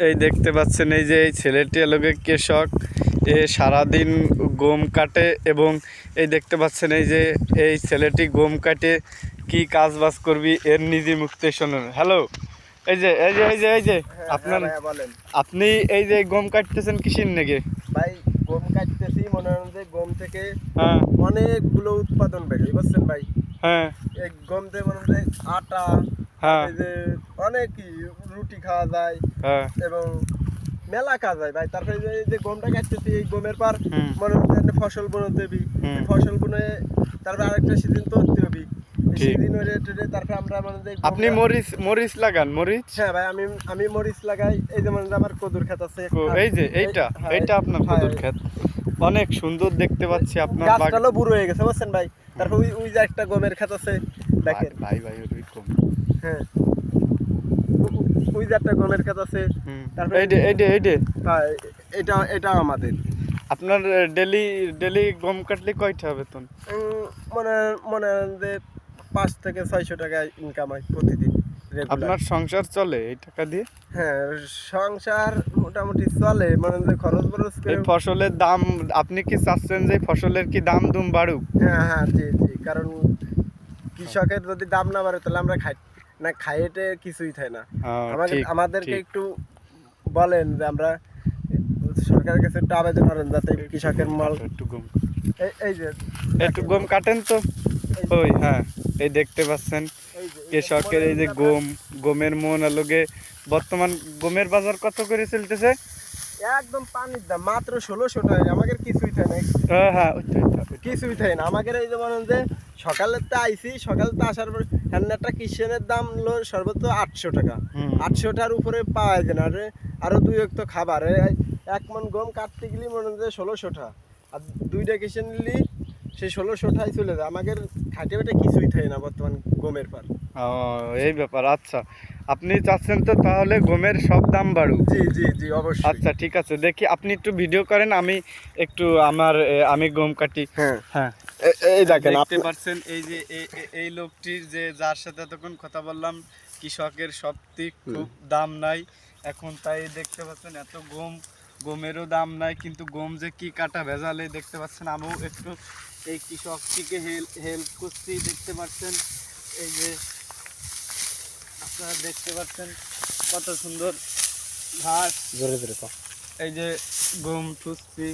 এই দেখতে পাচ্ছেন এই যে এই ছেলেটি এলাকে কৃষক, এ সারাদিন গম কাটে এবং এই দেখতে পাচ্ছেন এই যে এই ছেলেটি গম কাটে কি কাজ বাজ করবি এর নিজে মুক্তি শুনুন। হ্যালো, এই যে আপনার আপনি এই যে গম কাটতেছেন কিসের নাকি ভাই? গম কাটতেছি, মনে হয় যে গম থেকে হ্যাঁ অনেকগুলো উৎপাদন বেরোয়, বুঝছেন ভাই? হ্যাঁ এই গম থেকে মনে হয় আটা, হ্যাঁ এই যে অনেক রুটি খাওয়া যায় হ্যাঁ এবং মেলা কাজ হয় ভাই। তারপরে এই যে গমটা কাটতেছি, এই গমের পর হুম মনে হচ্ছে ফসল বুনতে হবে। হুম ফসল বুনে তারপরে আরেকটা সিজন তুলতে হবে। ঠিক। সিজন হলে তারপরে আমরা মনে হয় আপনি মরিচ মরিচ লাগান মরিচ? হ্যাঁ ভাই, আমি মরিচ লাগাই। এই যে মনে হয় আমার কদুর ক্ষেত আছে। এই যে এইটা এইটা আপনার কদুর ক্ষেত, অনেক সুন্দর দেখতে পাচ্ছি আপনার গাছটাও বুড়ো হয়ে গেছে, বুঝছেন ভাই? তারপর ওই যে একটা গমের ক্ষেত আছে, দেখেন ভাই ভাই ওইরকম। হ্যাঁ, ওই যে একটা গমের ক্ষেত আছে। তারপরে এইটা হ্যাঁ, এটা আমাদের। আপনার ডেলি ডেলি গম কাটলে কয়টা বেতন? মনে মনে হয় যে 5 থেকে 600 টাকা ইনকাম হয় প্রতিদিন। আপনার সংসার চলে এই টাকা দিয়ে? হ্যাঁ, সংসার মোটামুটি চলে, মানে যে খরচ বরচ এই ফসলের দাম আপনি কি চাচ্ছেন যে ফসলের কি দাম দুম বাড়ুক? হ্যাঁ হ্যাঁ, জি জি, কারণ কৃষকের যদি দাম না বাড়ে তাহলে আমরা খাইতে কিছুই থাকে না। আমাদেরকে একটু বলেন যে আমরা সরকারের কাছে একটু আবেদন করেন যাতে কৃষকের মাল একটু গম এই যে একটু গম কাটেন তো। ওই হ্যাঁ, এই দেখতে পাচ্ছেন কৃষকের এই যে গমের মন আলোকে বর্তমান গমের বাজার কত করে চলতেছে? একদম পানির দাম মাত্র 1600 টাকা। আমাদের কিছুই থাকে না, হ্যাঁ হ্যাঁ কিছুই থাকে না আমাদের। এই যে বলেন যে সকালে তো আইসি, সকালে তো আসার পর একটা কিষেনের দাম হলো সর্বোচ্চ 800 টাকা। 800টার উপরে পাওয়া যায় না। আরো দুই এক তো খাবার, এক মন গম কাটতে গেলে মনে হয় 1600 টাকা, আর দুইটা কিষেন নিলি সেই 1600 টাকায় চলে যায়। আমাদের খাটে বেটে কিছুই থাকে না বর্তমান গমের পার। ও এই ব্যাপার। আচ্ছা, আপনি চাচ্ছেন তো তাহলে গমের সব দাম বাড়ুক? জি জি জি, অবশ্যই। আচ্ছা ঠিক আছে, দেখি আপনি একটু ভিডিও করেন, আমি একটু আমি গম কাটি। হ্যাঁ হ্যাঁ, এই দেখেন দেখতে পাচ্ছেন এই যে এই লোকটির যে যার সাথে এতক্ষণ কথা বললাম, কৃষকের সত্যি খুব দাম নাই এখন, তাই দেখতে পাচ্ছেন এত গমেরও দাম নাই, কিন্তু গম যে কি কাটা ভেজালে দেখতে পাচ্ছেন। আমিও একটু এই কৃষকটিকে হেল্প করছি, দেখতে পাচ্ছেন এই যে আপনারা দেখতে পাচ্ছেন কত সুন্দর ঘাস, জোরে জোরে তো এই যে গম ঠুসছি।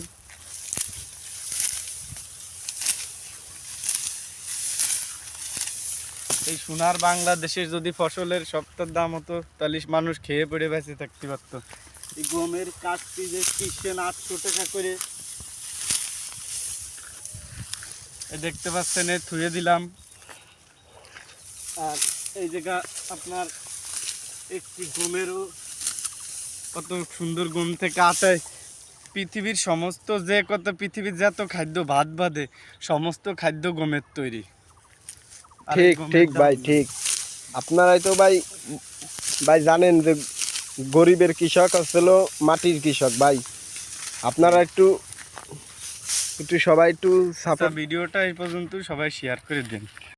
এই সোনার বাংলাদেশের যদি ফসলের সপ্তাহ দাম হতো তাহলে মানুষ খেয়ে পড়ে বেঁচে থাকতে পারতো। এই গমের কাঠটি যে কিসেন 800 টাকা করে, দেখতে পাচ্ছেন থুয়ে দিলাম। আর এই জায়গা আপনার একটি গমেরও কত সুন্দর গম থেকে আটায় পৃথিবীর সমস্ত যে কত পৃথিবীর যত খাদ্য ভাত বাদে সমস্ত খাদ্য গমের তৈরি। ঠিক ঠিক ভাই, ঠিক। আপনারাই তো ভাই ভাই জানেন যে গরিবের কৃষক আসলে মাটির কৃষক ভাই। আপনারা একটু একটু সবাই একটু সাপোর্ট। ভিডিওটা এই পর্যন্ত সবাই শেয়ার করে দিন।